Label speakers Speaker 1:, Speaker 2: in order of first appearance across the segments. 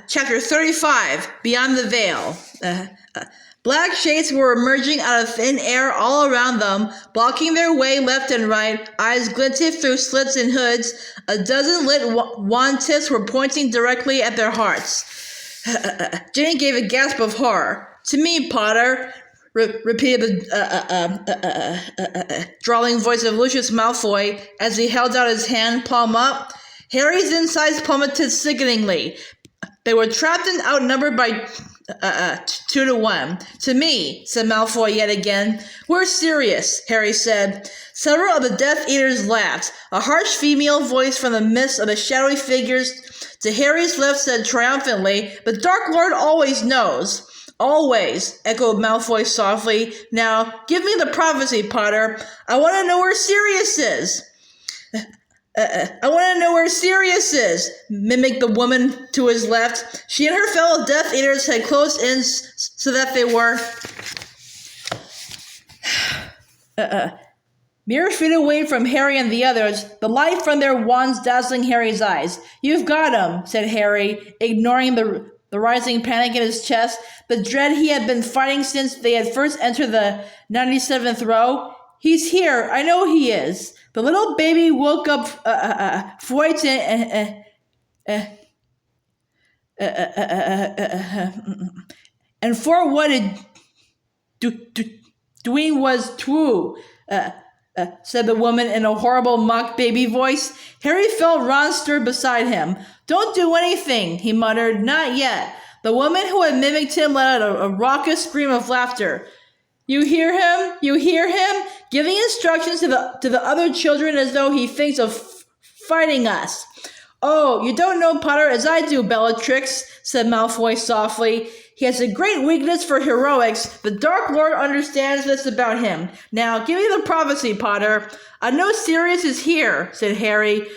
Speaker 1: Chapter 35, Beyond the Veil. Black shades were emerging out of thin air all around them, blocking their way left and right. Eyes glinted through slits in hoods. A dozen lit wand tips were pointing directly at their hearts. Ginny gave a gasp of horror. "To me, Potter," repeated the drawling voice of Lucius Malfoy as he held out his hand, palm up. Harry's insides plummeted sickeningly. They were trapped and outnumbered by 2-1. "To me," said Malfoy yet again. "Where's Sirius?" Harry said. Several of the Death Eaters laughed. A harsh female voice from the midst of the shadowy figures to Harry's left said triumphantly, "The Dark Lord always knows." "Always," echoed Malfoy softly. "Now, give me the prophecy, Potter. I want to know where Sirius is." I want to know where Sirius is," mimicked the woman to his left. She and her fellow Death Eaters had closed in so that they were mere feet away from Harry and the others, the light from their wands dazzling Harry's eyes. "You've got him," said Harry, ignoring the rising panic in his chest, the dread he had been fighting since they had first entered the 97th row. "He's here. I know he is." The little baby woke up, frightened, and for what it doing was true, said the woman in a horrible mock baby voice. Harry felt Ron stir beside him. "Don't do anything," he muttered. "Not yet." The woman who had mimicked him let out a raucous scream of laughter. "You hear him? You hear him? Giving instructions to the other children as though he thinks of fighting us." "Oh, you don't know Potter as I do, Bellatrix," said Malfoy softly. "He has a great weakness for heroics. The Dark Lord understands this about him. Now, give me the prophecy, Potter." "I know Sirius is here," said Harry,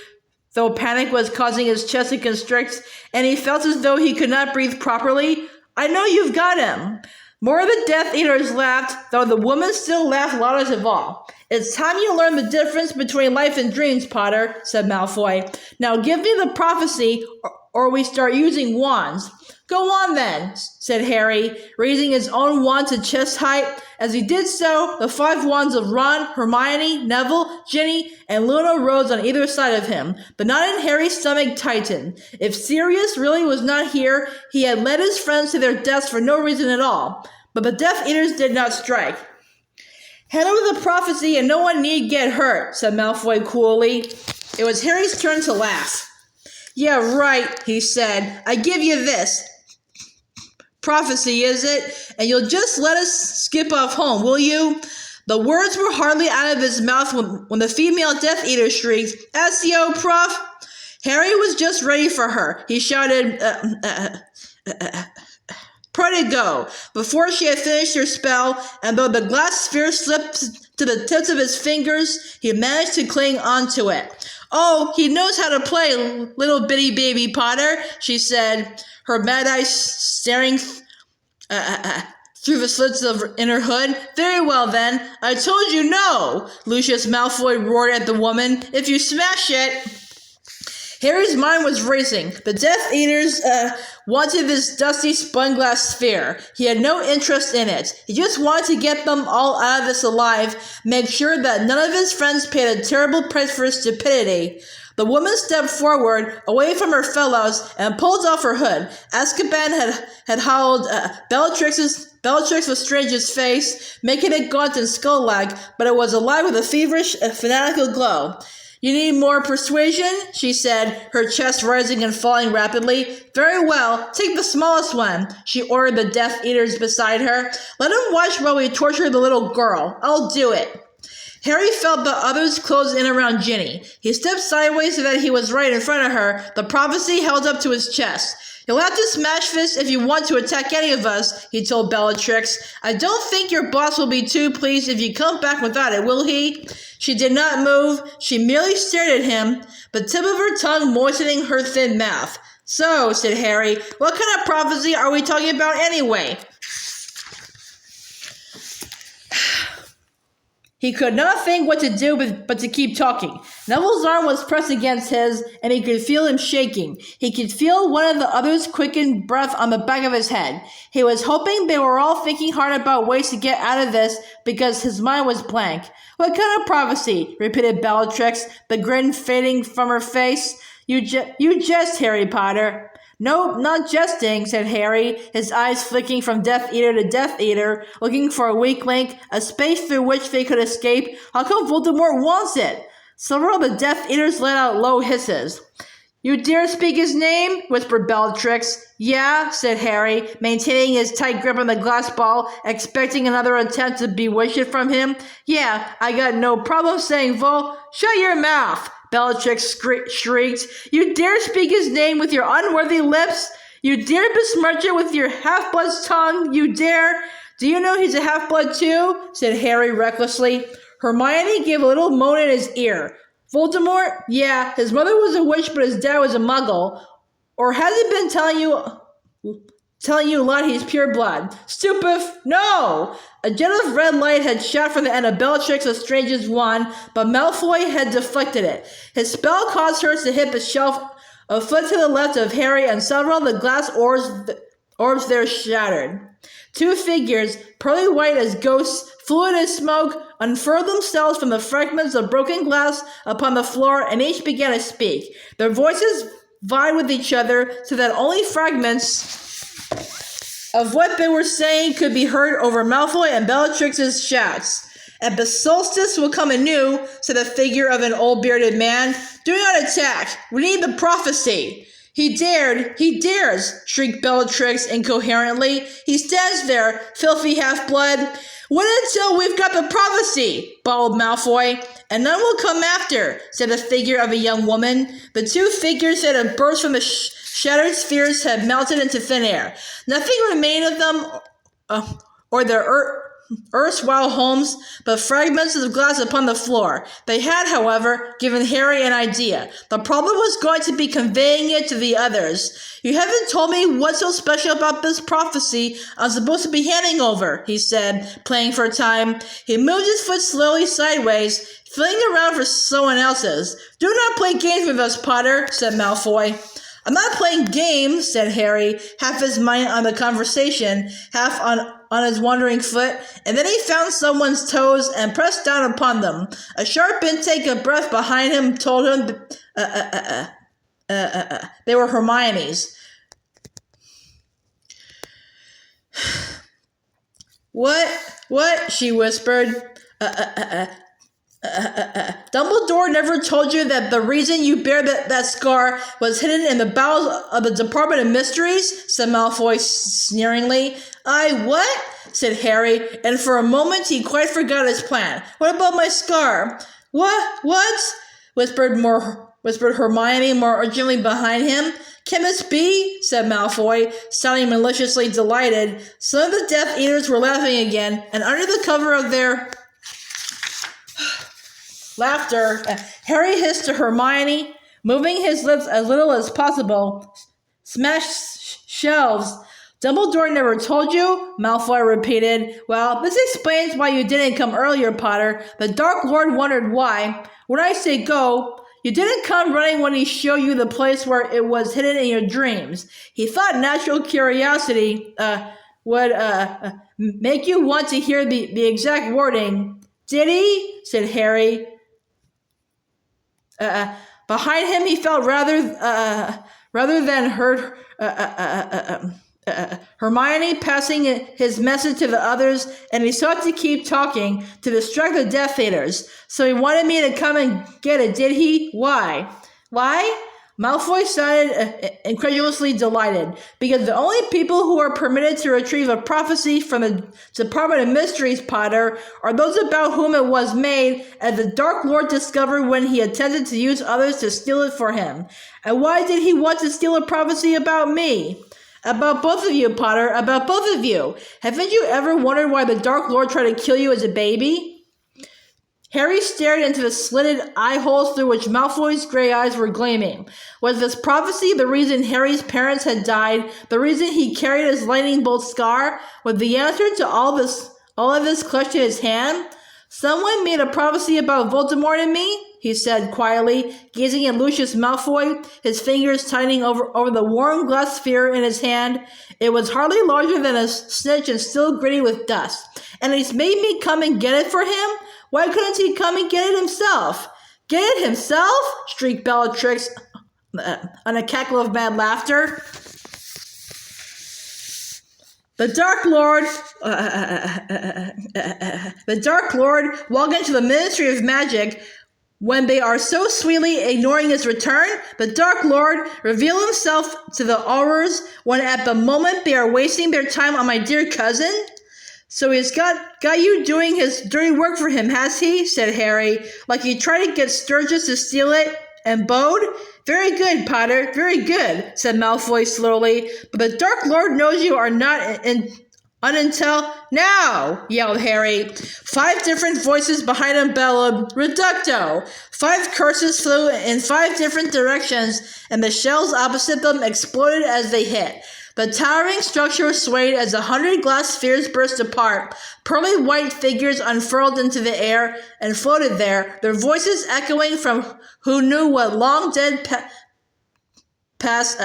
Speaker 1: though panic was causing his chest to constrict, and he felt as though he could not breathe properly. "I know you've got him." More of the Death Eaters laughed, though the woman still laughed loudest of all. "It's time you learn the difference between life and dreams, Potter," said Malfoy. "Now give me the prophecy, or we start using wands." "Go on then," said Harry, raising his own wand to chest height. As he did so, the 5 wands of Ron, Hermione, Neville, Ginny, and Luna rose on either side of him. The knot in Harry's stomach tightened. If Sirius really was not here, he had led his friends to their deaths for no reason at all. But the Death Eaters did not strike. "Hand over the prophecy and no one need get hurt," said Malfoy coolly. It was Harry's turn to laugh. "Yeah, right," he said. "I give you this. Prophecy, is it? And you'll just let us skip off home, will you?" The words were hardly out of his mouth when the female Death Eater shrieked, "Accio, Prof!" Harry was just ready for her. He shouted, "Prodigo," before she had finished her spell, and though the glass sphere slipped to the tips of his fingers, he managed to cling onto it. "Oh, he knows how to play, little bitty baby Potter," she said, her mad eyes staring through the slits in her hood. "Very well, then. I told you no," Lucius Malfoy roared at the woman. "If you smash it..." Harry's mind was racing. The Death Eaters wanted this dusty spun-glass sphere. He had no interest in it. He just wanted to get them all out of this alive, make sure that none of his friends paid a terrible price for his stupidity. The woman stepped forward, away from her fellows, and pulled off her hood. Azkaban had howled Bellatrix Lestrange's face, making it gaunt and skull-like, but it was alive with a feverish, fanatical glow. "You need more persuasion?" she said, her chest rising and falling rapidly. "Very well, take the smallest one," she ordered the Death Eaters beside her. "Let him watch while we torture the little girl. I'll do it." Harry felt the others close in around Ginny. He stepped sideways so that he was right in front of her, the prophecy held up to his chest. "You'll have to smash this if you want to attack any of us," he told Bellatrix. "I don't think your boss will be too pleased if you come back without it, will he?" She did not move. She merely stared at him, the tip of her tongue moistening her thin mouth. "So," said Harry, "what kind of prophecy are we talking about anyway?" He could not think what to do but to keep talking. Neville's arm was pressed against his, and he could feel him shaking. He could feel one of the others' quickened breath on the back of his head. He was hoping they were all thinking hard about ways to get out of this, because his mind was blank. "What kind of prophecy?" repeated Bellatrix, the grin fading from her face. You jest, Harry Potter." "Nope, not jesting," said Harry, his eyes flicking from Death Eater to Death Eater, looking for a weak link, a space through which they could escape. "How come Voldemort wants it?" Several of the Death Eaters let out low hisses. "You dare speak his name?" whispered Bellatrix. "Yeah," said Harry, maintaining his tight grip on the glass ball, expecting another attempt to bewitch it from him. "Yeah, I got no problem saying Shut your mouth!" Bellatrix shrieked. "You dare speak his name with your unworthy lips? You dare besmirch it with your half-blood's tongue? You dare—" "Do you know he's a half-blood too?" said Harry recklessly. Hermione gave a little moan in his ear. "Voldemort? Yeah, his mother was a witch, but his dad was a muggle. Or has he been telling you a lot he's pure blood?" "Stupid! No!" A jet of red light had shot from the end of Bellatrix Lestrange's wand, but Malfoy had deflected it. His spell caused her to hit the shelf a foot to the left of Harry, and several of the glass orbs there shattered. Two figures, pearly white as ghosts, fluid as smoke, unfurled themselves from the fragments of broken glass upon the floor, and each began to speak. Their voices vied with each other, so that only fragments of what they were saying could be heard over Malfoy and Bellatrix's shouts. "And the solstice will come anew," said the figure of an old bearded man. "Do not attack. We need the prophecy." He dares, shrieked Bellatrix incoherently. "He stands there, filthy half-blood." "Wait until we've got the prophecy," bawled Malfoy. "And none will come after," said the figure of a young woman. The two figures that had burst from the shattered spheres had melted into thin air. Nothing remained of them or their erstwhile homes, but fragments of glass upon the floor. They had, however, given Harry an idea. The problem was going to be conveying it to the others. "You haven't told me what's so special about this prophecy I'm supposed to be handing over," he said, playing for time. He moved his foot slowly sideways, feeling around for someone else's. "Do not play games with us, Potter," said Malfoy. "I'm not playing games," said Harry, half his mind on the conversation, half on his wandering foot, and then he found someone's toes and pressed down upon them. A sharp intake of breath behind him told him they were Hermione's. What, she whispered. Dumbledore never told you that the reason you bear that scar was hidden in the bowels of the Department of Mysteries?" said Malfoy sneeringly. What?" said Harry, and for a moment he quite forgot his plan. "What about my scar?" What? whispered Hermione more urgently behind him. "Can this be?" said Malfoy, sounding maliciously delighted. Some of the Death Eaters were laughing again, and under the cover of their laughter, Harry hissed to Hermione, moving his lips as little as possible. "Smash shelves." "Dumbledore never told you?" Malfoy repeated. "Well, this explains why you didn't come earlier, Potter. The Dark Lord wondered why. When I say go, you didn't come running when he showed you the place where it was hidden in your dreams. He thought natural curiosity would make you want to hear the exact wording." "Did he?" said Harry. Behind him, he felt rather than heard Hermione passing his message to the others, and he sought to keep talking to distract the Death Eaters. "So he wanted me to come and get it, did he? Why?" Malfoy sounded incredulously delighted, "because the only people who are permitted to retrieve a prophecy from the Department of Mysteries, Potter, are those about whom it was made, as the Dark Lord discovered when he attempted to use others to steal it for him." "And why did he want to steal a prophecy about me?" "About both of you, Potter, about both of you. Haven't you ever wondered why the Dark Lord tried to kill you as a baby?" Harry stared into the slitted eye holes through which Malfoy's gray eyes were gleaming. Was this prophecy the reason Harry's parents had died, the reason he carried his lightning bolt scar? Was the answer to all of this clutched in his hand? Someone made a prophecy about Voldemort and me, he said quietly, gazing at Lucius Malfoy, his fingers tightening over the warm glass sphere in his hand. It was hardly larger than a snitch and still gritty with dust. And he's made me come and get it for him? Why couldn't he come and get it himself? Get it himself? Shrieked Bellatrix on a cackle of mad laughter. The Dark Lord walked into the Ministry of Magic when they are so sweetly ignoring his return. The Dark Lord revealed himself to the Aurors when at the moment they are wasting their time on my dear cousin. So he's got you doing his dirty work for him, has he? Said Harry, like he tried to get Sturgis to steal it and Bode. Very good, Potter, very good, said Malfoy slowly. But the Dark Lord knows you are not unintel. Now, yelled Harry. 5 different voices behind him bellowed, Reducto. 5 curses flew in 5 different directions, and the shells opposite them exploded as they hit. The towering structure swayed as 100 glass spheres burst apart. Pearly white figures unfurled into the air and floated there, their voices echoing from who knew what long dead past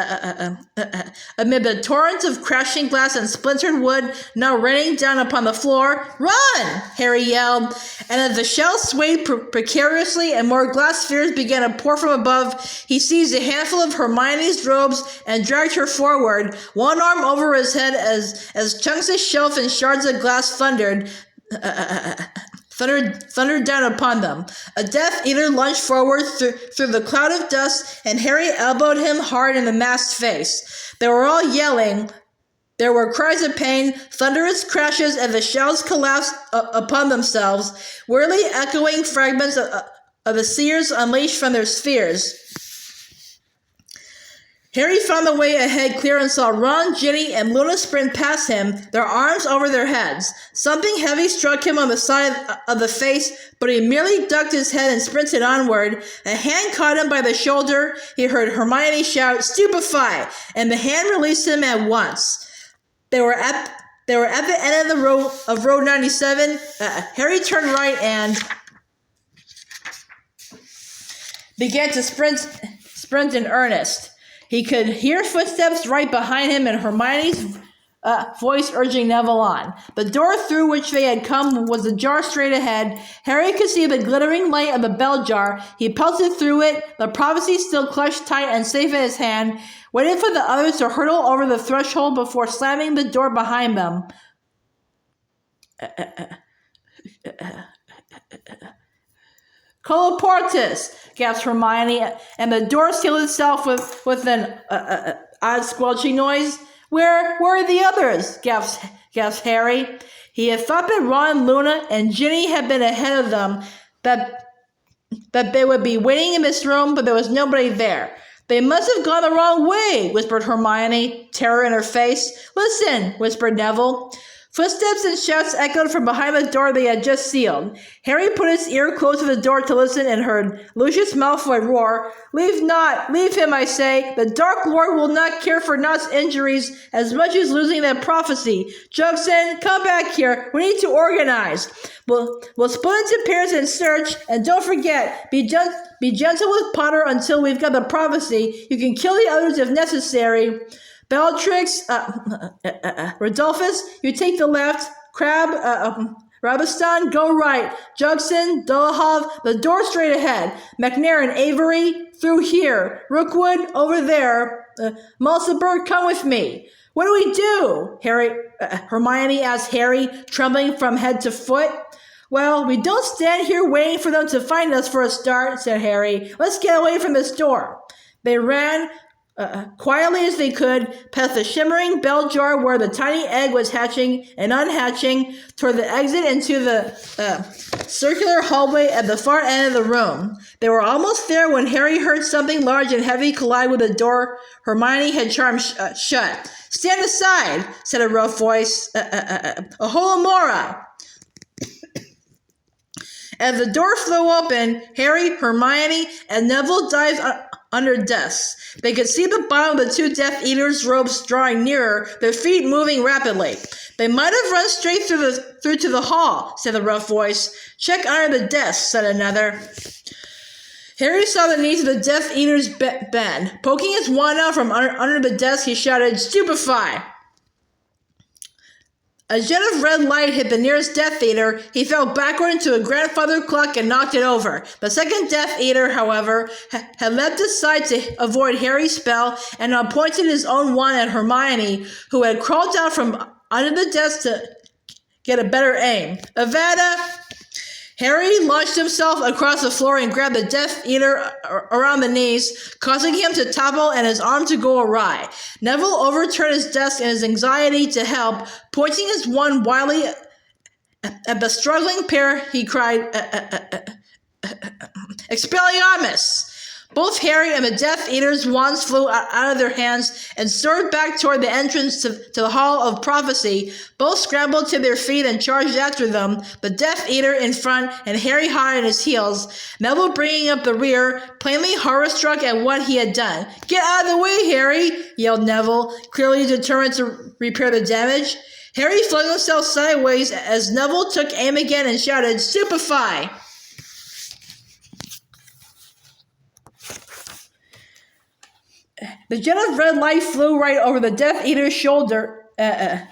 Speaker 1: amid the torrents of crashing glass and splintered wood now raining down upon the floor. Run! Harry yelled, and as the shell swayed precariously and more glass spheres began to pour from above, he seized a handful of Hermione's robes and dragged her forward, one arm over his head as chunks of shelf and shards of glass thundered down upon them. A Death Eater lunged forward through the cloud of dust, and Harry elbowed him hard in the masked face. They were all yelling. There were cries of pain, thunderous crashes, and the shells collapsed upon themselves, weirdly echoing fragments of the seers unleashed from their spheres. Harry found the way ahead clear and saw Ron, Ginny, and Luna sprint past him, their arms over their heads. Something heavy struck him on the side of the face, but he merely ducked his head and sprinted onward. A hand caught him by the shoulder. He heard Hermione shout, Stupefy! And the hand released him at once. They were at the end of Road 97. Harry turned right and began to sprint in earnest. He could hear footsteps right behind him and Hermione's voice urging Neville on. The door through which they had come was ajar straight ahead. Harry could see the glittering light of the bell jar. He pelted through it, the prophecy still clutched tight and safe in his hand, waited for the others to hurtle over the threshold before slamming the door behind them. Colloportus, gasped Hermione, and the door sealed itself with an odd squelching noise. Where are the others? Gasped Harry. He had thought that Ron, Luna, and Ginny had been ahead of them, that they would be waiting in this room, but there was nobody there. They must have gone the wrong way, whispered Hermione, terror in her face. Listen, whispered Neville. Footsteps and shouts echoed from behind the door they had just sealed. Harry put his ear close to the door to listen and heard Lucius Malfoy roar, Leave him, I say. The Dark Lord will not care for Not's injuries as much as losing that prophecy. Jugson, come back here. We need to organize. We'll split into pairs and search, and don't forget, be gentle with Potter until we've got the prophecy. You can kill the others if necessary. Bellatrix, Rodolphus, you take the left. Crabbe, Rabastan, go right. Jugson, Dolohov, the door straight ahead. McNair and Avery, through here. Rookwood, over there. Mulciber, come with me. What do we do? Hermione asked Harry, trembling from head to foot. Well, we don't stand here waiting for them to find us for a start, said Harry. Let's get away from this door. They ran quietly as they could, past the shimmering bell jar where the tiny egg was hatching and unhatching, toward the exit into the circular hallway at the far end of the room. They were almost there when Harry heard something large and heavy collide with the door Hermione had charmed shut. Stand aside, said a rough voice. Aholomora! As the door flew open, Harry, Hermione, and Neville dived under desks. They could see the bottom of the two Death Eaters' robes drawing nearer, their feet moving rapidly. They might have run straight through to the hall, said the rough voice. Check under the desk, said another. Harry saw the knees of the Death Eater's bend. Poking his wand out from under the desk, he shouted, "Stupefy!" A jet of red light hit the nearest Death Eater. He fell backward into a grandfather clock and knocked it over. The second Death Eater, however, had leapt aside to avoid Harry's spell and now pointed his own wand at Hermione, who had crawled out from under the desk to get a better aim. Avada! Harry launched himself across the floor and grabbed the Death Eater around the knees, causing him to topple and his arm to go awry. Neville overturned his desk in his anxiety to help. Pointing his wand wildly at the struggling pair, he cried, Expelliarmus! Both Harry and the Death Eater's wands flew out of their hands and soared back toward the entrance to the Hall of Prophecy. Both scrambled to their feet and charged after them, the Death Eater in front and Harry high on his heels, Neville bringing up the rear, plainly horror-struck at what he had done. "Get out of the way, Harry!" yelled Neville, clearly determined to repair the damage. Harry flung himself sideways as Neville took aim again and shouted, "Stupefy!" The jet of red light flew right over the Death Eater's shoulder, and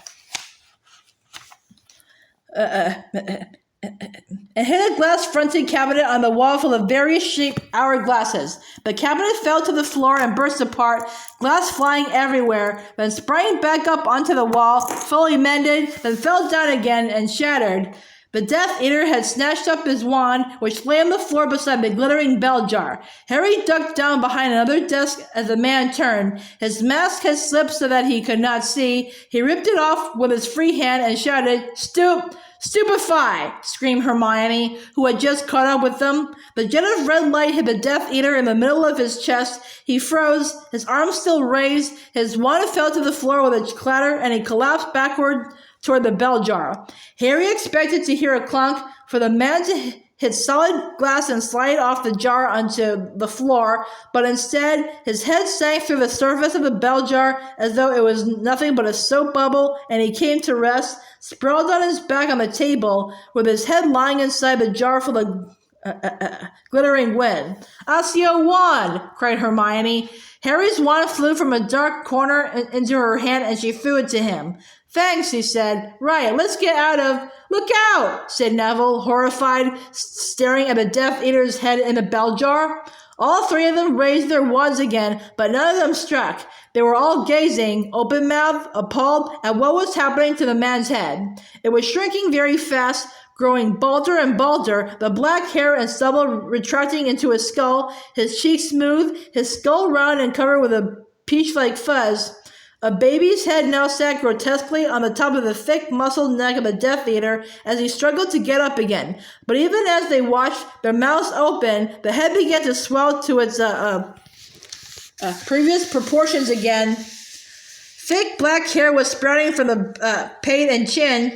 Speaker 1: hit a glass-fronted cabinet on the wall full of various shaped hourglasses. The cabinet fell to the floor and burst apart, glass flying everywhere, then sprang back up onto the wall, fully mended, then fell down again and shattered. The Death Eater had snatched up his wand, which lay on the floor beside the glittering bell jar. Harry ducked down behind another desk as the man turned. His mask had slipped so that he could not see. He ripped it off with his free hand and shouted, "Stupefy!" screamed Hermione, who had just caught up with them. The jet of red light hit the Death Eater in the middle of his chest. He froze, his arm still raised. His wand fell to the floor with a clatter, and he collapsed backward toward the bell jar. Harry expected to hear a clunk, for the man to hit solid glass and slide off the jar onto the floor, but instead, his head sank through the surface of the bell jar as though it was nothing but a soap bubble, and he came to rest, sprawled on his back on the table, with his head lying inside the jar full of glittering wind. "Accio wand!" cried Hermione. Harry's wand flew from a dark corner into her hand, and she threw it to him. "Thanks," he said. "Right, let's get out of—" "Look out!" said Neville, horrified, staring at the Death Eater's head in the bell jar. All three of them raised their wands again, but none of them struck. They were all gazing, open-mouthed, appalled, at what was happening to the man's head. It was shrinking very fast, growing balder and balder, the black hair and stubble retracting into his skull, his cheeks smooth, his skull round and covered with a peach-like fuzz. A baby's head now sat grotesquely on the top of the thick, muscled neck of the Death Eater as he struggled to get up again. But even as they watched, their mouths open, the head began to swell to its previous proportions again. Thick black hair was sprouting from the pate and chin.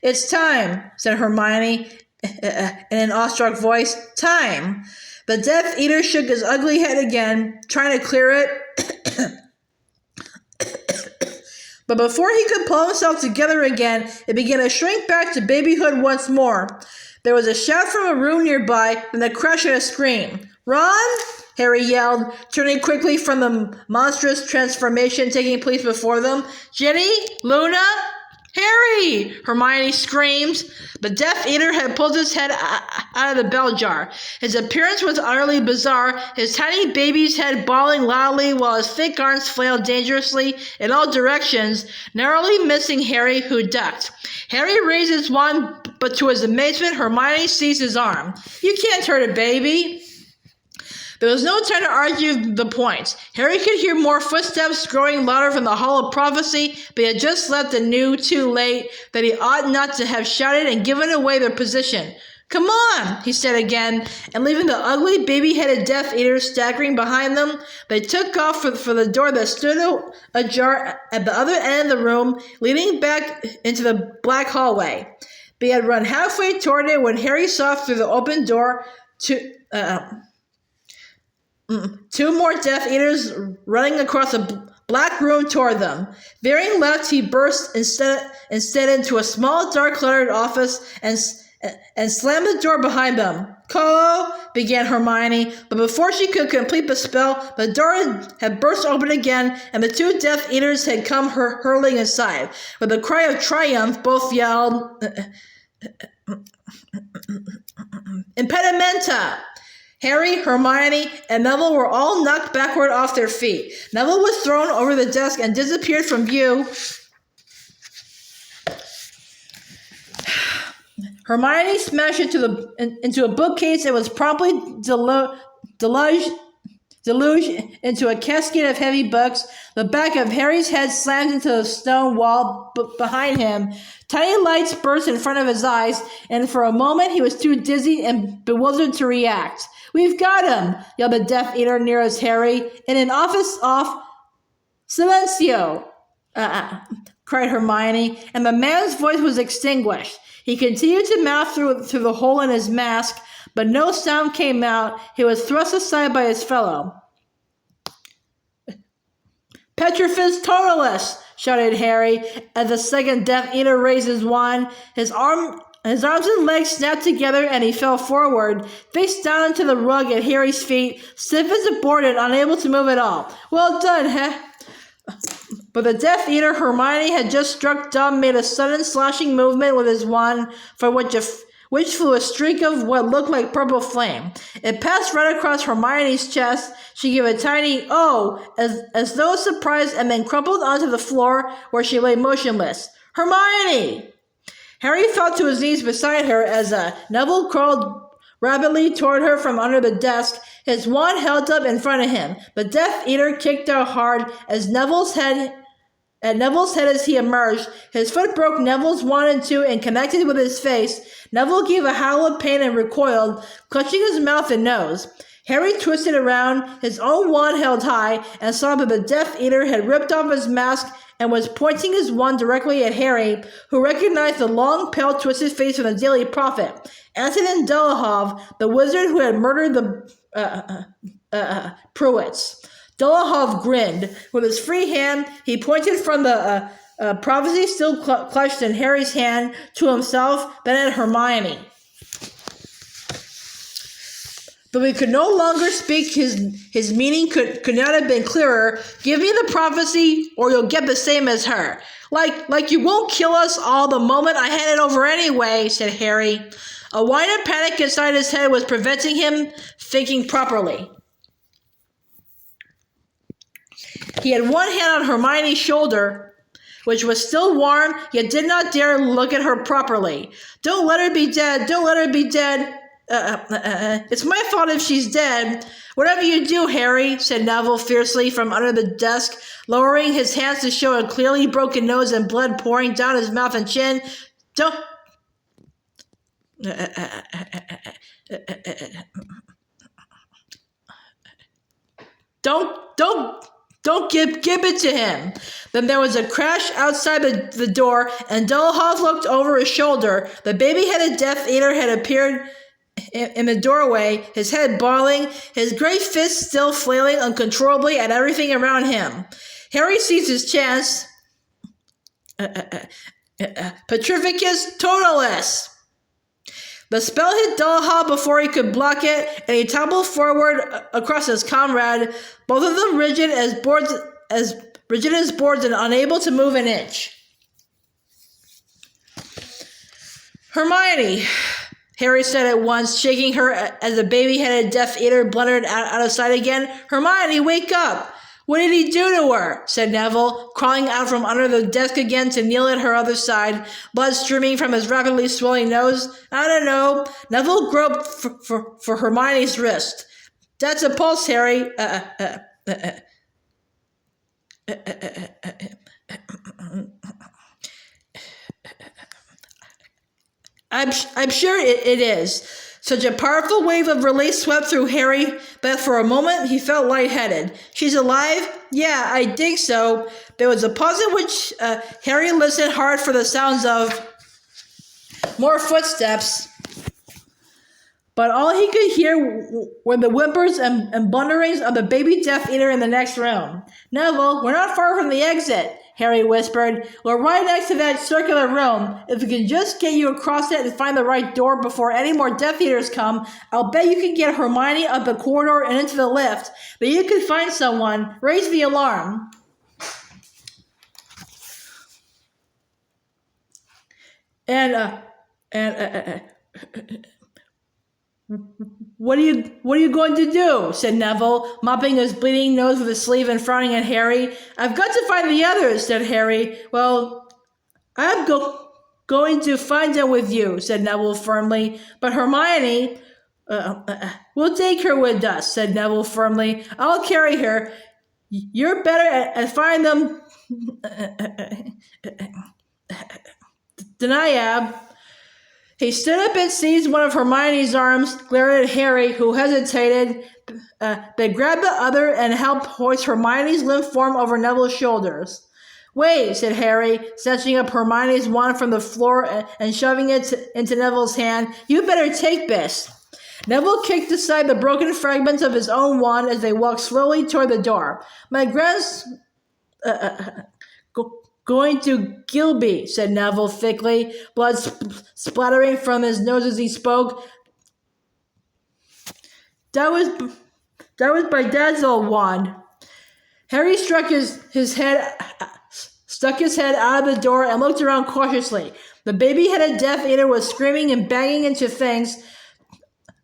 Speaker 1: "It's time," said Hermione in an awestruck voice. "Time." The Death Eater shook his ugly head again, trying to clear it. But before he could pull himself together again, it began to shrink back to babyhood once more. There was a shout from a room nearby, and the crash of a scream. "Ron!" Harry yelled, turning quickly from the monstrous transformation taking place before them. "Ginny? Luna? Harry!" Hermione screamed. The Death Eater had pulled his head out of the bell jar. His appearance was utterly bizarre, his tiny baby's head bawling loudly while his thick arms flailed dangerously in all directions, narrowly missing Harry, who ducked. Harry raised his wand, but to his amazement, Hermione seized his arm. "You can't hurt a baby." There was no time to argue the point. Harry could hear more footsteps growing louder from the Hall of Prophecy, but he had just left and knew, too late, that he ought not to have shouted and given away their position. "Come on," he said again, and leaving the ugly baby-headed Death Eater staggering behind them, they took off for the door that stood ajar at the other end of the room, leading back into the black hallway. They had run halfway toward it when Harry saw through the open door Two more Death Eaters running across a black room toward them. Veering left, he burst instead into a small, dark, cluttered office and slammed the door behind them. "Colo," began Hermione, but before she could complete the spell, the door had burst open again, and the two Death Eaters had come hurling inside. With a cry of triumph, both yelled, "Impedimenta!" Harry, Hermione, and Neville were all knocked backward off their feet. Neville was thrown over the desk and disappeared from view. Hermione smashed into a bookcase and was promptly deluged into a cascade of heavy books. The back of Harry's head slammed into the stone wall behind him. Tiny lights burst in front of his eyes, and for a moment he was too dizzy and bewildered to react. "We've got him!" yelled the Death Eater nearest Harry. "In an office off Silencio!" cried Hermione, and the man's voice was extinguished. He continued to mouth through the hole in his mask, but no sound came out. He was thrust aside by his fellow. "Petrifies Totalis!" shouted Harry, as the second Death Eater raised his wand. His arms and legs snapped together, and he fell forward, face down into the rug at Harry's feet, stiff as a board and unable to move at all. "Well done, heh?" But the Death Eater Hermione had just struck dumb made a sudden slashing movement with his wand, from which flew a streak of what looked like purple flame. It passed right across Hermione's chest. She gave a tiny "oh" as though surprised, and then crumpled onto the floor where she lay motionless. "Hermione!" Harry fell to his knees beside her as Neville crawled rapidly toward her from under the desk, his wand held up in front of him. The Death Eater kicked out hard as Neville's head as he emerged. His foot broke Neville's wand in two and connected with his face. Neville gave a howl of pain and recoiled, clutching his mouth and nose. Harry twisted around, his own wand held high, and saw that the Death Eater had ripped off his mask and was pointing his wand directly at Harry, who recognized the long, pale, twisted face of the Daily Prophet. Antonin Dolohov, the wizard who had murdered the Pruitts. Dolohov grinned. With his free hand, he pointed from the prophecy still clutched in Harry's hand to himself, then at Hermione. But we could no longer speak. His meaning could not have been clearer. "Give me the prophecy, or you'll get the same as her. Like you won't kill us all the moment I hand it over anyway," said Harry. A whine of panic inside his head was preventing him thinking properly. He had one hand on Hermione's shoulder, which was still warm, yet did not dare look at her properly. "Don't let her be dead. Don't let her be dead. It's my fault if she's dead." "Whatever you do, Harry," said Neville fiercely from under the desk, lowering his hands to show a clearly broken nose and blood pouring down his mouth and chin. Don't give it to him." Then there was a crash outside the door, and Dolohov looked over his shoulder. The baby-headed Death Eater had appeared in the doorway, his head boiling, his great fists still flailing uncontrollably at everything around him. Harry seized his chance. "Petrificus Totalis!" The spell hit Dolohov before he could block it, and he toppled forward across his comrade, both of them rigid as boards and unable to move an inch. "Hermione," Harry said at once, shaking her as the baby-headed Death Eater blundered out of sight again. "Hermione, wake up!" "What did he do to her?" said Neville, crawling out from under the desk again to kneel at her other side, blood streaming from his rapidly swelling nose. "I don't know." Neville groped for Hermione's wrist. "That's a pulse, Harry. I'm sure it is." Such a powerful wave of relief swept through Harry that for a moment he felt lightheaded. "She's alive?" "Yeah, I think so." There was a pause in which Harry listened hard for the sounds of more footsteps. but all he could hear were the whimpers and blunderings of the baby Death Eater in the next room. "Neville, we're not far from the exit," Harry whispered. "We're right next to that circular room. If we can just get you across it and find the right door before any more Death Eaters come, I'll bet you can get Hermione up the corridor and into the lift. But you can find someone. Raise the alarm." What are you going to do?" said Neville, mopping his bleeding nose with his sleeve and frowning at Harry. "I've got to find the others," said Harry. "Well, I'm going to find them with you," said Neville firmly. "But Hermione, we'll take her with us," said Neville firmly. "I'll carry her. You're better at finding them than I am." He stood up and seized one of Hermione's arms, glared at Harry, who hesitated, then grabbed the other and helped hoist Hermione's limp form over Neville's shoulders. "Wait," said Harry, snatching up Hermione's wand from the floor and shoving it into Neville's hand. "You better take this." Neville kicked aside the broken fragments of his own wand as they walked slowly toward the door. "My going to Gilby," said Neville thickly, blood splattering from his nose as he spoke. That was my dad's old wand." Harry stuck his head out of the door and looked around cautiously. The baby-headed Death Eater was screaming and banging into things,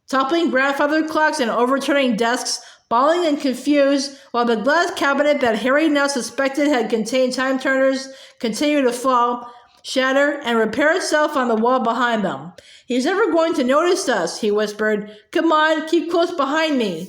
Speaker 1: toppling grandfather clocks and overturning desks, bawling and confused, while the glass cabinet that Harry now suspected had contained time-turners continued to fall, shatter, and repair itself on the wall behind them. "He's never going to notice us," he whispered. "Come on, keep close behind me."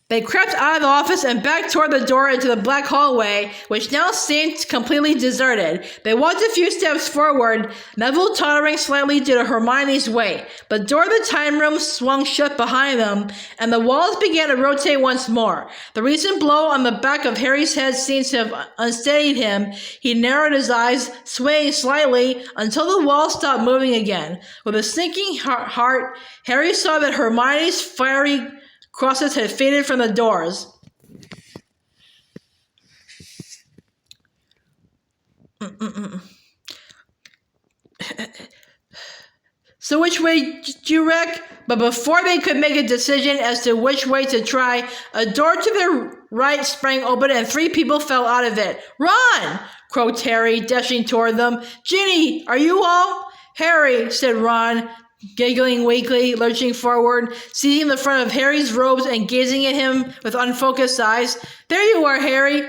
Speaker 1: They crept out of the office and back toward the door into the black hallway, which now seemed completely deserted. They walked a few steps forward, Neville tottering slightly due to Hermione's weight. The door of the time room swung shut behind them, and the walls began to rotate once more. The recent blow on the back of Harry's head seemed to have unsteadied him. He narrowed his eyes, swaying slightly, until the walls stopped moving again. With a sinking heart, Harry saw that Hermione's fiery crosses had faded from the doors. "So which way do you wreck?" But before they could make a decision as to which way to try, a door to their right sprang open and 3 people fell out of it. "Ron!" croaked Harry, dashing toward them. "Ginny, are you all?" "Harry," said Ron, giggling weakly, lurching forward, seizing the front of Harry's robes and gazing at him with unfocused eyes. "There you are, Harry.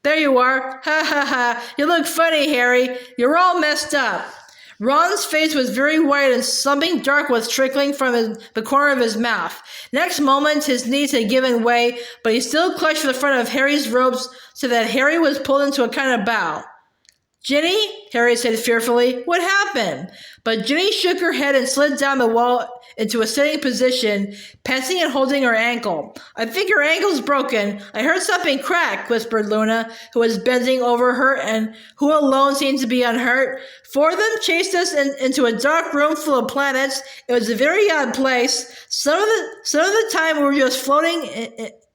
Speaker 1: There you are. Ha ha ha. You look funny, Harry. You're all messed up." Ron's face was very white and something dark was trickling from the corner of his mouth. Next moment, his knees had given way, but he still clutched the front of Harry's robes so that Harry was pulled into a kind of bow. "Ginny?" Harry said fearfully. "What happened?" But Ginny shook her head and slid down the wall into a sitting position, panting and holding her ankle. "I think her ankle's broken. I heard something crack," whispered Luna, who was bending over her and who alone seemed to be unhurt. "4 of them chased us into a dark room full of planets. It was a very odd place. Some of the time we were just floating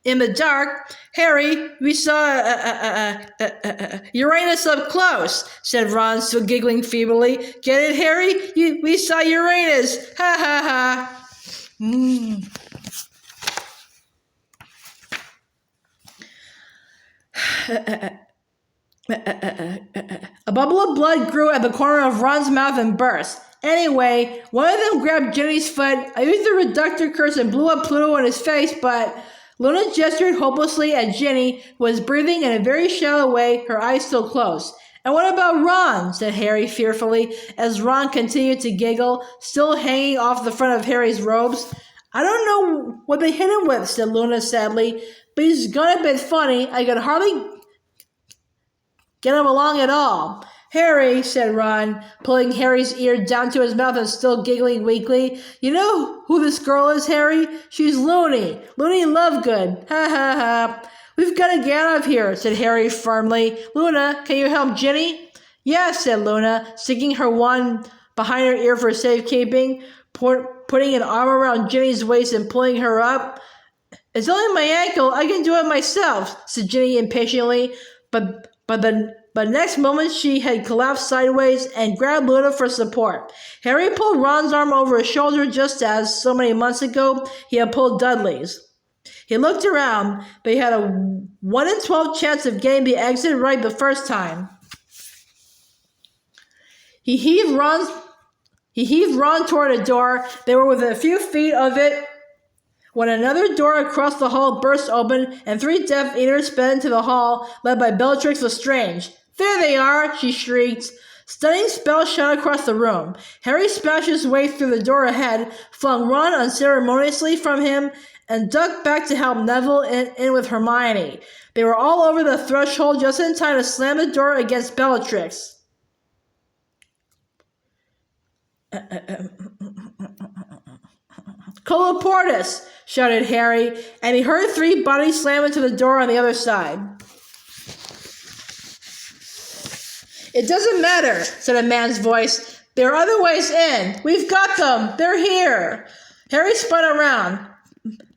Speaker 1: in the dark. Harry, we saw Uranus up close," said Ron, still giggling feebly. "Get it, Harry? We saw Uranus. Ha ha ha." A bubble of blood grew at the corner of Ron's mouth and burst. Anyway, one of them grabbed Ginny's foot. I used the reductor curse and blew up Pluto in his face, but... Luna gestured hopelessly at Ginny, who was breathing in a very shallow way, her eyes still closed. "And what about Ron?" said Harry fearfully, as Ron continued to giggle, still hanging off the front of Harry's robes. "I don't know what they hit him with," said Luna sadly, "but he's gone a bit funny. I could hardly get him along at all." "Harry," said Ron, pulling Harry's ear down to his mouth and still giggling weakly. "You know who this girl is, Harry? She's Looney. Looney Lovegood. Ha ha ha." We've got to get out of here, said Harry firmly. Luna, can you help Ginny? Yes, said Luna, sticking her wand behind her ear for safekeeping, putting an arm around Ginny's waist and pulling her up. It's only my ankle. I can do it myself, said Ginny impatiently, but next moment she had collapsed sideways and grabbed Luna for support. Harry pulled Ron's arm over his shoulder just as, so many months ago, he had pulled Dudley's. He looked around, but he had a 1 in 12 chance of getting the exit right the first time. He heaved Ron toward a door. They were within a few feet of it when another door across the hall burst open and 3 Death Eaters sped into the hall, led by Bellatrix Lestrange. There they are, she shrieked. Stunning spell shot across the room. Harry smashed his way through the door ahead, flung Ron unceremoniously from him, and ducked back to help Neville in with Hermione. They were all over the threshold just in time to slam the door against Bellatrix. Colloportus, shouted Harry, and he heard 3 bodies slam into the door on the other side. It doesn't matter, said a man's voice. There are other ways in. We've got them. They're here. Harry spun around.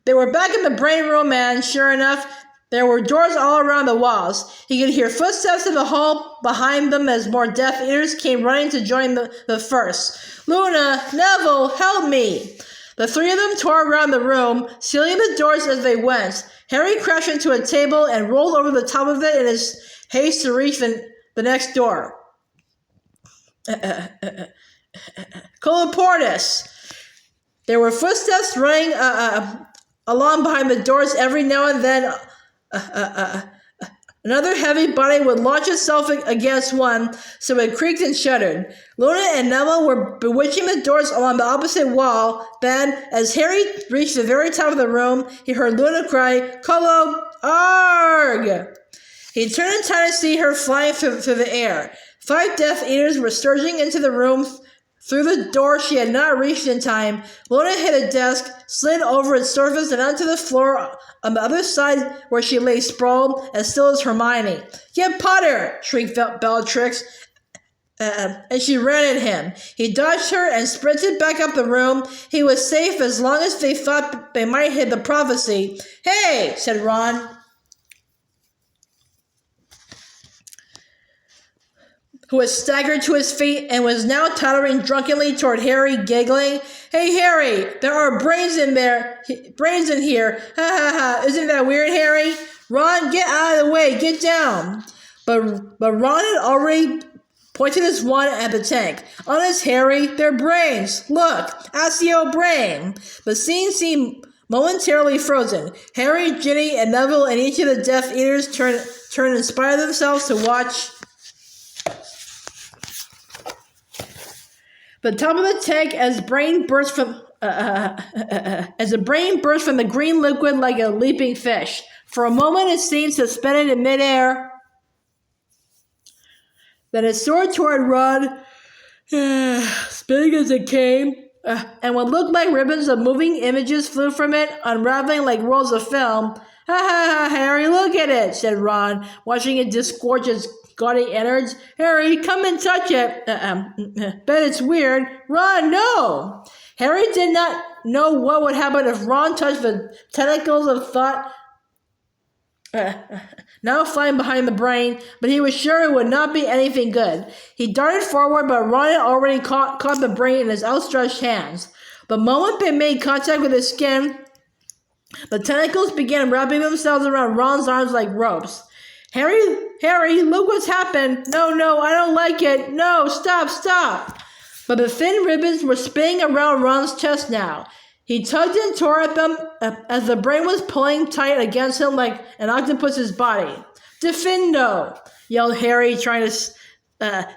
Speaker 1: They were back in the brain room, and sure enough, there were doors all around the walls. He could hear footsteps in the hall behind them as more Death Eaters came running to join the first. Luna, Neville, help me! The 3 of them tore around the room, sealing the doors as they went. Harry crashed into a table and rolled over the top of it in his haste to reach the next door. Colloportus! There were footsteps running along behind the doors. Every now and then another heavy body would launch itself against one, so it creaked and shuddered. Luna and Neville were bewitching the doors along the opposite wall. Then, as Harry reached the very top of the room, he heard Luna cry, "Collo, arg!" He turned in time to see her flying through the air. 5 Death Eaters were surging into the room through the door she had not reached in time. Luna hit a desk, slid over its surface and onto the floor on the other side where she lay sprawled, as still as Hermione. "Get Potter!" shrieked Bellatrix, and she ran at him. He dodged her and sprinted back up the room. He was safe as long as they thought they might hit the prophecy. "Hey!" said Ron, who had staggered to his feet and was now tottering drunkenly toward Harry, giggling. "Hey, Harry, there are brains in here. Ha ha ha. Isn't that weird, Harry? Ron, get out of the way. Get down." But Ron had already pointed his wand at the tank. "Honest, Harry, they're brains. Look, Accio brain." The scene seemed momentarily frozen. Harry, Ginny, and Neville and each of the Death Eaters turned in spite of themselves to watch the top of the tank as the brain burst from the green liquid like a leaping fish. For a moment it seemed suspended in midair. Then it soared toward Ron, spinning as it came, and what looked like ribbons of moving images flew from it, unraveling like rolls of film. "Ha ha ha, Harry, look at it," said Ron, watching it disgorge its gaudy innards. "Harry, come and touch it. Bet it's weird. Ron, no!" Harry did not know what would happen if Ron touched the tentacles of thought now flying behind the brain, but he was sure it would not be anything good. He darted forward, but Ron had already caught the brain in his outstretched hands. The moment they made contact with his skin, the tentacles began wrapping themselves around Ron's arms like ropes. Harry, look what's happened. No, I don't like it. No, stop. But the thin ribbons were spinning around Ron's chest now. He tugged and tore at them as the brain was pulling tight against him like an octopus's body. "Defendo!" yelled Harry, trying to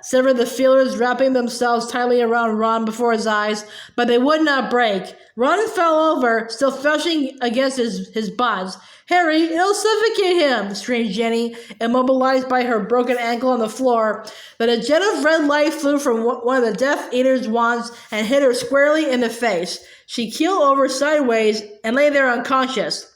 Speaker 1: sever the feelers wrapping themselves tightly around Ron before his eyes, but they would not break. Ron fell over, still thrashing against his bonds. "Harry, it'll suffocate him," screamed Jenny, immobilized by her broken ankle on the floor. But a jet of red light flew from one of the Death Eater's wands and hit her squarely in the face. She keeled over sideways and lay there unconscious.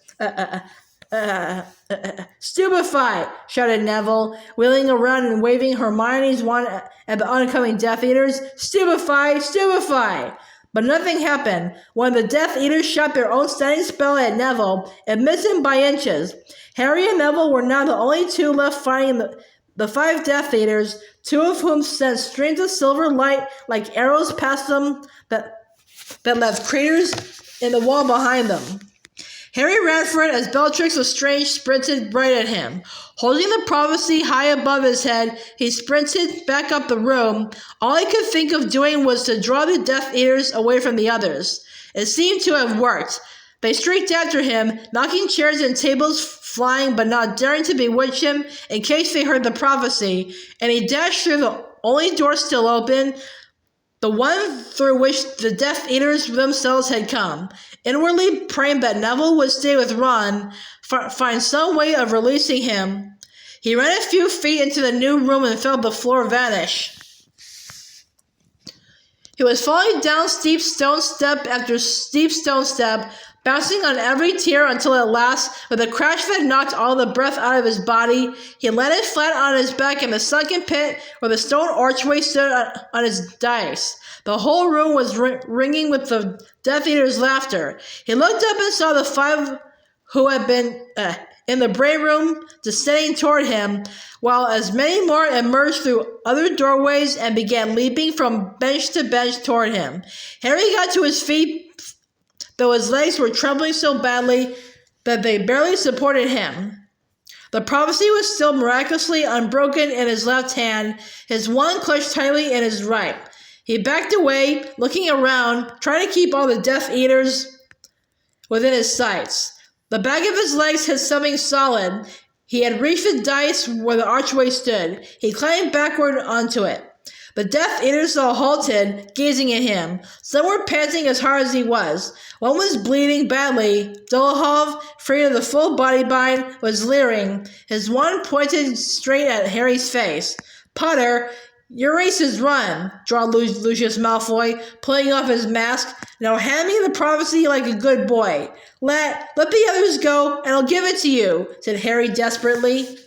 Speaker 1: Stupefy! Shouted Neville, wheeling around and waving Hermione's wand at the oncoming Death Eaters. Stupefy! Stupefy! But nothing happened. When the Death Eaters shot their own stunning spell at Neville, it missed him by inches. Harry and Neville were now the only two left fighting the 5 Death Eaters, 2 of whom sent streams of silver light like arrows past them that left craters in the wall behind them. Harry ran for it as Bellatrix Lestrange sprinted right at him. Holding the prophecy high above his head, he sprinted back up the room. All he could think of doing was to draw the Death Eaters away from the others. It seemed to have worked. They streaked after him, knocking chairs and tables flying but not daring to bewitch him in case they heard the prophecy, and he dashed through the only door still open, the one through which the Death Eaters themselves had come, inwardly praying that Neville would stay with Ron, find some way of releasing him. He ran a few feet into the new room and felt the floor vanish. He was falling down steep stone step after steep stone step, bouncing on every tier until at last, with a crash that knocked all the breath out of his body, he landed flat on his back in the sunken pit where the stone archway stood on its dais. The whole room was ringing with the Death Eaters' laughter. He looked up and saw the 5 who had been in the brain room descending toward him, while as many more emerged through other doorways and began leaping from bench to bench toward him. Harry got to his feet, though his legs were trembling so badly that they barely supported him. The prophecy was still miraculously unbroken in his left hand, his wand clutched tightly in his right. He backed away, looking around, trying to keep all the Death Eaters within his sights. The back of his legs hit something solid. He had reached the dais where the archway stood. He climbed backward onto it. The Death Eaters all halted, gazing at him. Some were panting as hard as he was. One was bleeding badly. Dolohov, free of the full body bind, was leering. His wand pointed straight at Harry's face. "Potter, your race is run," drawled Lucius Malfoy, pulling off his mask. "Now hand me the prophecy like a good boy." Let the others go, and I'll give it to you," said Harry desperately.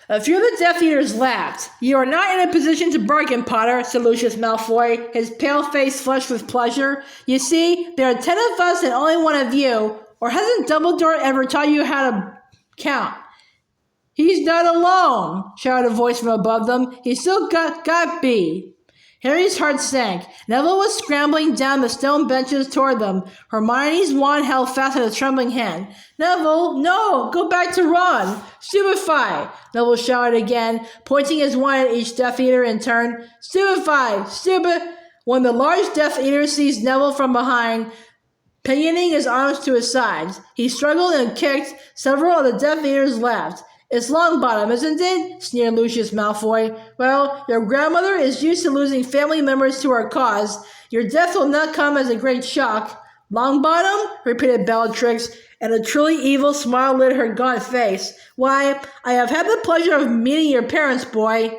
Speaker 1: A few of the Death Eaters laughed. "You are not in a position to bargain, Potter," said Lucius Malfoy, his pale face flushed with pleasure. "You see, there are 10 of us and only 1 of you. Or hasn't Dumbledore ever taught you how to count?" "He's not alone," shouted a voice from above them. "He's still got B." Harry's heart sank. Neville was scrambling down the stone benches toward them. Hermione's wand held fast in a trembling hand. "Neville, no! Go back to Ron! Stupefy!" Neville shouted again, pointing his wand at each Death Eater in turn. "Stupefy! When the large Death Eater seized Neville from behind, pinioning his arms to his sides, he struggled and kicked. Several of the Death Eaters laughed. "It's Longbottom, isn't it?" sneered Lucius Malfoy. "Well, your grandmother is used to losing family members to our cause. Your death will not come as a great shock." "Longbottom?" repeated Bellatrix, and a truly evil smile lit her gaunt face. "Why, I have had the pleasure of meeting your parents, boy."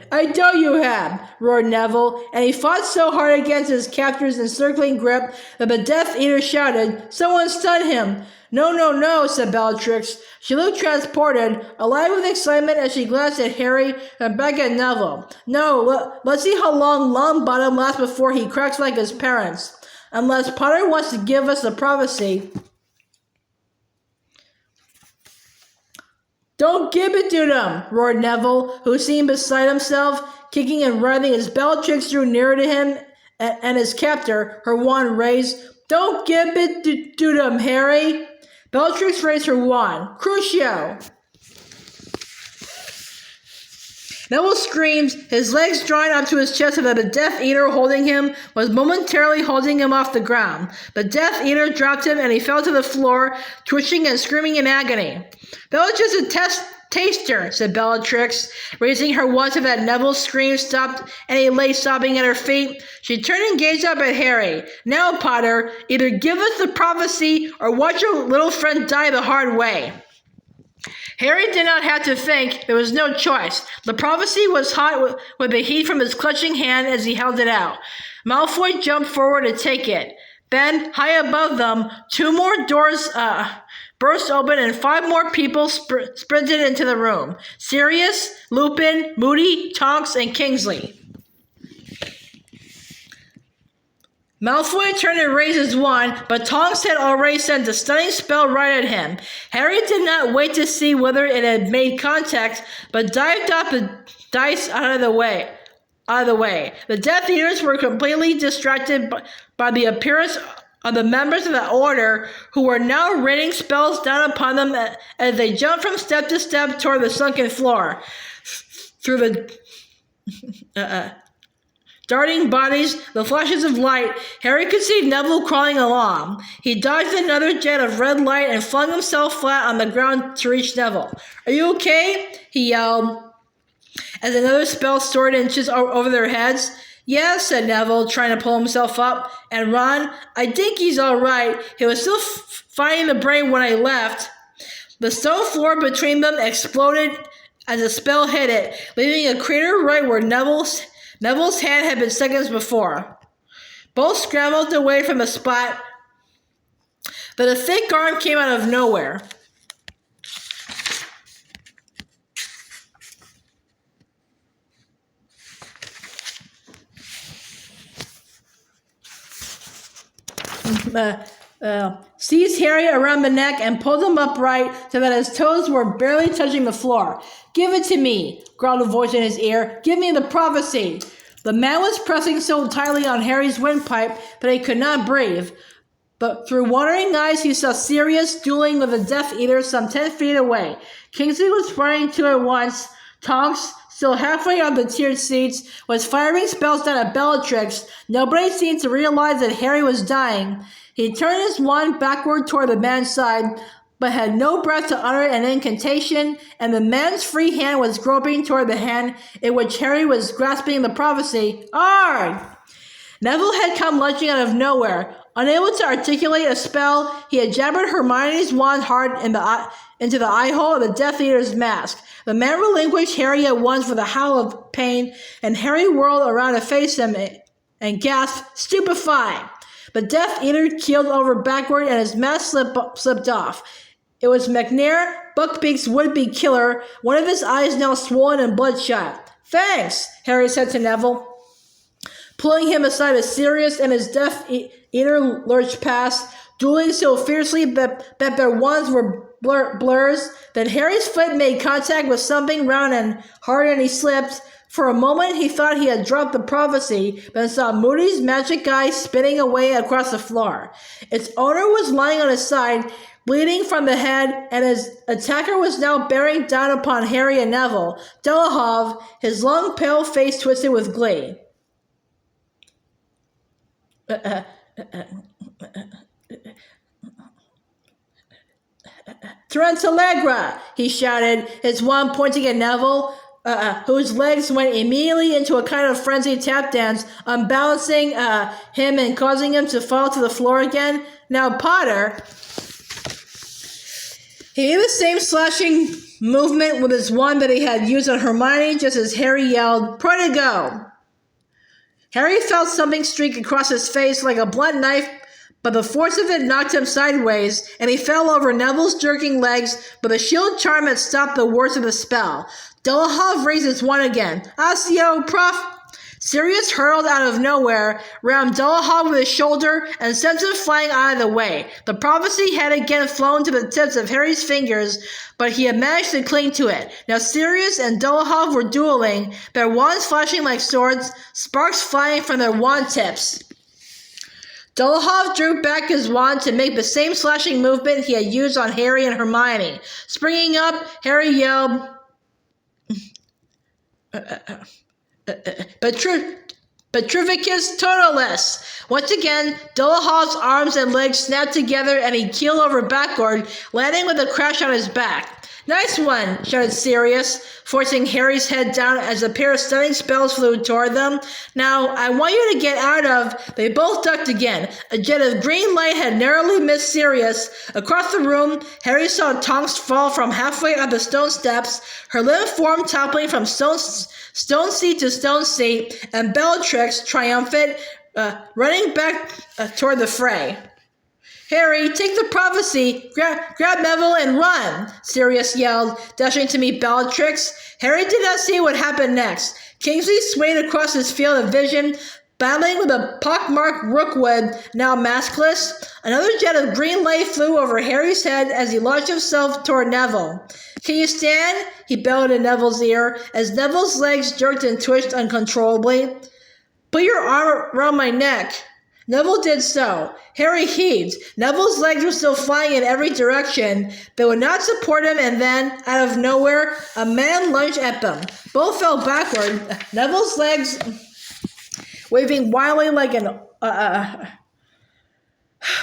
Speaker 1: "I know you have," roared Neville, and he fought so hard against his captor's encircling grip that the Death Eater shouted, "Someone stun him!" No, said Bellatrix. She looked transported, alive with excitement as she glanced at Harry and back at Neville. "No, let's see how long Longbottom lasts before he cracks like his parents. Unless Potter wants to give us a prophecy." "Don't give it to them," roared Neville, who seemed beside himself, kicking and writhing as Bellatrix drew nearer to him and his captor, her wand raised. "Don't give it to them, Harry." Bellatrix raised her wand. "Crucio!" Neville screamed, his legs drawing onto his chest so that the Death Eater holding him was momentarily holding him off the ground. The Death Eater dropped him and he fell to the floor, twitching and screaming in agony. Bellatrix Taster, said Bellatrix, raising her wand so that Neville's scream stopped and he lay sobbing at her feet. She turned and gazed up at Harry. Now, Potter, either give us the prophecy or watch your little friend die the hard way. Harry did not have to think. There was no choice. The prophecy was hot with the heat from his clutching hand as he held it out. Malfoy jumped forward to take it. Then, high above them, 2 more doors burst open and 5 more people sprinted into the room. Sirius, Lupin, Moody, Tonks, and Kingsley. Malfoy turned and raised his wand, but Tonks had already sent a stunning spell right at him. Harry did not wait to see whether it had made contact, but dived up the dice out of the way. The Death Eaters were completely distracted by the appearance of the members of the Order, who were now raining spells down upon them as they jumped from step to step toward the sunken floor. Through the darting bodies, the flashes of light, Harry could see Neville crawling along. He dodged another jet of red light and flung himself flat on the ground to reach Neville. "Are you okay?" he yelled, as another spell soared inches over their heads. "Yeah," said Neville, trying to pull himself up. "And Ron, I think he's all right. He was still fighting the brain when I left." The stone floor between them exploded as a spell hit it, leaving a crater right where Neville's hand had been seconds before. Both scrambled away from the spot, but a thick arm came out of nowhere. Seized Harry around the neck and pulled him upright so that his toes were barely touching the floor. "Give it to me," growled a voice in his ear. "Give me the prophecy." The man was pressing so tightly on Harry's windpipe that he could not breathe. But through wandering eyes, he saw Sirius dueling with a Death Eater some 10 feet away. Kingsley was firing 2 at once. Tonks, still halfway on the tiered seats, was firing spells down at Bellatrix. Nobody seemed to realize that Harry was dying. He turned his wand backward toward the man's side, but had no breath to utter an incantation, and the man's free hand was groping toward the hand in which Harry was grasping the prophecy. "Arg!" Neville had come lunging out of nowhere. Unable to articulate a spell, he had jabbered Hermione's wand hard into the eye-hole of the Death Eater's mask. The man relinquished Harry at once with a howl of pain, and Harry whirled around to face him and gasped, "Stupefy!" The Death Eater keeled over backward and his mask slipped off. It was McNair, Buckbeak's would-be killer, one of his eyes now swollen and bloodshot. "Thanks," Harry said to Neville, pulling him aside as Sirius and his Death Eater lurched past, dueling so fiercely that their wands were blurs. Then Harry's foot made contact with something round and hard and he slipped. For a moment he thought he had dropped the prophecy, then saw Moody's magic eye spinning away across the floor. Its owner was lying on his side, bleeding from the head, and his attacker was now bearing down upon Harry and Neville. Dolohov, his long pale face twisted with glee. Tarantalegra, he shouted, his wand pointing at Neville, whose legs went immediately into a kind of frenzied tap dance, unbalancing him and causing him to fall to the floor again. Now Potter, he did the same slashing movement with his wand that he had used on Hermione just as Harry yelled, "Prodigo!" Harry felt something streak across his face like a blunt knife, but the force of it knocked him sideways, and he fell over Neville's jerking legs, but the shield charm had stopped the worst of the spell. Dolohov raised his wand again. "Accio, prof!" Sirius hurled out of nowhere, rammed Dolohov with his shoulder, and sent him flying out of the way. The prophecy had again flown to the tips of Harry's fingers, but he had managed to cling to it. Now Sirius and Dolohov were dueling, their wands flashing like swords, sparks flying from their wand tips. Dolohov drew back his wand to make the same slashing movement he had used on Harry and Hermione. Springing up, Harry yelled, "Petrificus totalis!" Once again, Dolohov's arms and legs snapped together and he keeled over backward, landing with a crash on his back. Nice one, shouted Sirius, forcing Harry's head down as a pair of stunning spells flew toward them. Now, I want you to get out of... They both ducked again. A jet of green light had narrowly missed Sirius. Across the room, Harry saw Tonks fall from halfway up the stone steps, her limp form toppling from stone seat to stone seat, and Bellatrix, triumphant, running back toward the fray. Harry, take the prophecy, grab Neville and run, Sirius yelled, dashing to meet Bellatrix. Harry did not see what happened next. Kingsley swayed across his field of vision, battling with a pockmarked Rookwood, now maskless. Another jet of green light flew over Harry's head as he launched himself toward Neville. Can you stand? He bellowed in Neville's ear, as Neville's legs jerked and twitched uncontrollably. Put your arm around my neck. Neville did so. Harry heaved. Neville's legs were still flying in every direction. They would not support him, and then, out of nowhere, a man lunged at them. Both fell backward, Neville's legs waving wildly like an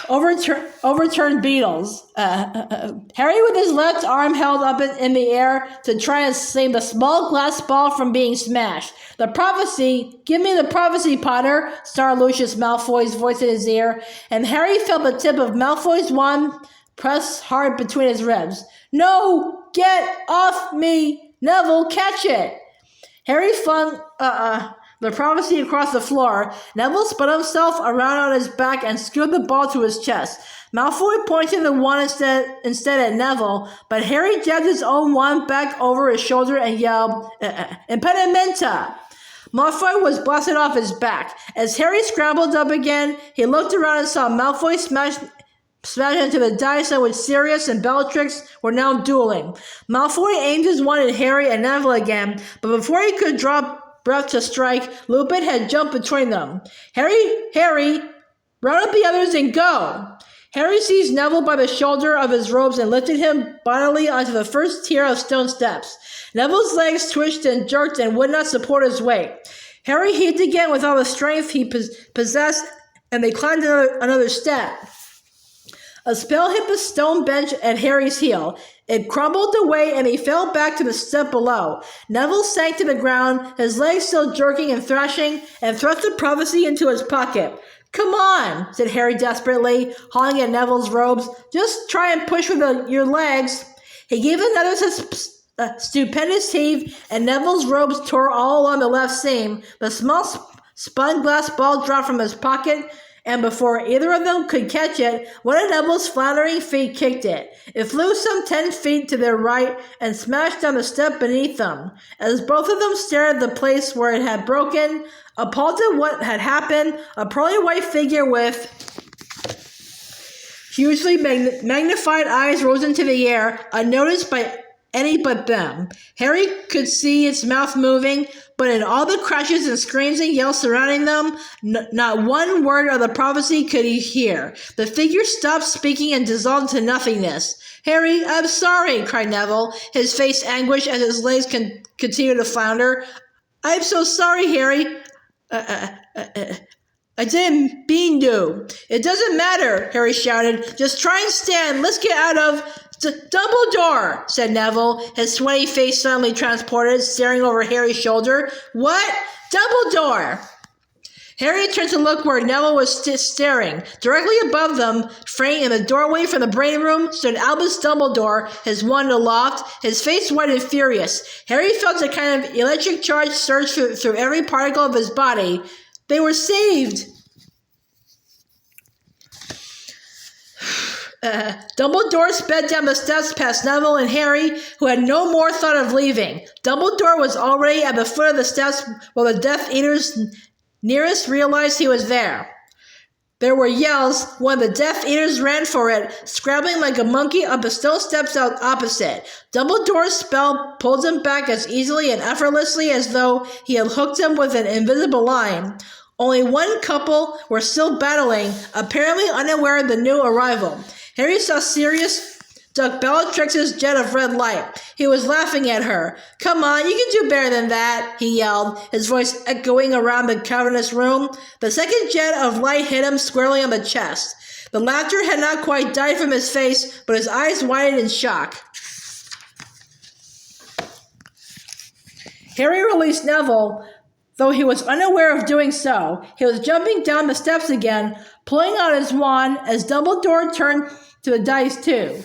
Speaker 1: overturned beetles. Harry, with his left arm held up in the air to try and save the small glass ball from being smashed. The prophecy, give me the prophecy, Potter, snarled Lucius Malfoy's voice in his ear, and Harry felt the tip of Malfoy's wand press hard between his ribs. No, get off me, Neville, catch it. Harry flung the prophecy across the floor. Neville spun himself around on his back and screwed the ball to his chest. Malfoy pointed the wand instead at Neville, but Harry jabbed his own wand back over his shoulder and yelled, Impedimenta! Malfoy was blasted off his back. As Harry scrambled up again, he looked around and saw Malfoy smash into the dice on which Sirius and Bellatrix were now dueling. Malfoy aimed his wand at Harry and Neville again, but before he could draw breath to strike, Lupin had jumped between them. Harry, round up the others and go! Harry seized Neville by the shoulder of his robes and lifted him bodily onto the first tier of stone steps. Neville's legs twitched and jerked and would not support his weight. Harry heaved again with all the strength he possessed, and they climbed another step. A spell hit the stone bench at Harry's heel. It crumbled away, and he fell back to the step below. Neville sank to the ground, his legs still jerking and thrashing, and thrust the prophecy into his pocket. Come on, said Harry desperately, hauling at Neville's robes. Just try and push with your legs. He gave another stupendous heave, and Neville's robes tore all along the left seam. The small spun glass ball dropped from his pocket, and before either of them could catch it, one of Neville's floundering feet kicked it. It flew some 10 feet to their right and smashed down the step beneath them. As both of them stared at the place where it had broken, appalled at what had happened, a pearly white figure with hugely magnified eyes rose into the air, unnoticed by any but them. Harry could see its mouth moving, but in all the crashes and screams and yells surrounding them, not one word of the prophecy could he hear. The figure stopped speaking and dissolved to nothingness. Harry, I'm sorry, cried Neville, his face anguished as his legs continued to flounder. I'm so sorry, Harry. I didn't mean to. It doesn't matter, Harry shouted. Just try and stand. Let's get out of... Dumbledore, said Neville, his sweaty face suddenly transported, staring over Harry's shoulder. What? Dumbledore! Harry turned to look where Neville was staring. Directly above them, framed in the doorway from the brain room, stood Albus Dumbledore, his wand aloft, his face white and furious. Harry felt a kind of electric charge surge through every particle of his body. They were saved! Dumbledore sped down the steps past Neville and Harry, who had no more thought of leaving. Dumbledore was already at the foot of the steps while the Death Eaters nearest realized he was there. There were yells. One of the Death Eaters ran for it, scrabbling like a monkey up the stone steps out opposite. Dumbledore's spell pulled him back as easily and effortlessly as though he had hooked him with an invisible line. Only one couple were still battling, apparently unaware of the new arrival. Harry saw Sirius duck Bellatrix's jet of red light. He was laughing at her. Come on, you can do better than that, he yelled, his voice echoing around the cavernous room. The second jet of light hit him squarely on the chest. The laughter had not quite died from his face, but his eyes widened in shock. Harry released Neville, though he was unaware of doing so. He was jumping down the steps again, pulling out his wand as Dumbledore turned to the dice too.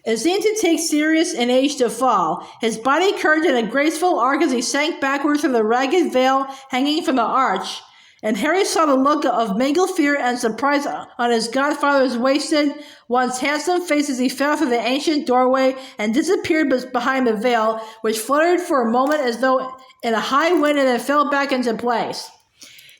Speaker 1: It seemed to take Sirius an age to fall. His body curved in a graceful arc as he sank backwards from the ragged veil hanging from the arch. And Harry saw the look of mingled fear and surprise on his godfather's wasted, once handsome face as he fell through the ancient doorway and disappeared behind the veil, which fluttered for a moment as though in a high wind and then fell back into place.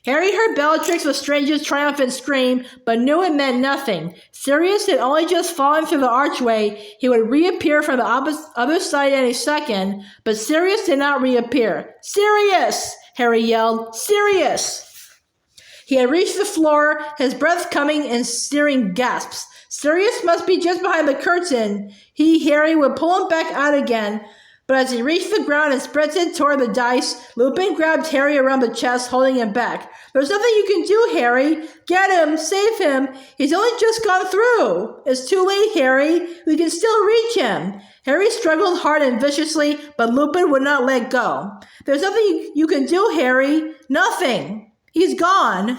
Speaker 1: Harry heard Bellatrix Lestrange's triumphant scream, but knew it meant nothing. Sirius had only just fallen through the archway. He would reappear from the other side any second, but Sirius did not reappear. "Sirius!" Harry yelled. "Sirius!" He had reached the floor, his breath coming in searing gasps. Sirius must be just behind the curtain. Harry, would pull him back out again. But as he reached the ground and sprinted toward the dice, Lupin grabbed Harry around the chest, holding him back. "There's nothing you can do, Harry. Get him. Save him. He's only just gone through." "It's too late, Harry. We can still reach him." Harry struggled hard and viciously, but Lupin would not let go. "There's nothing you can do, Harry. Nothing. He's gone."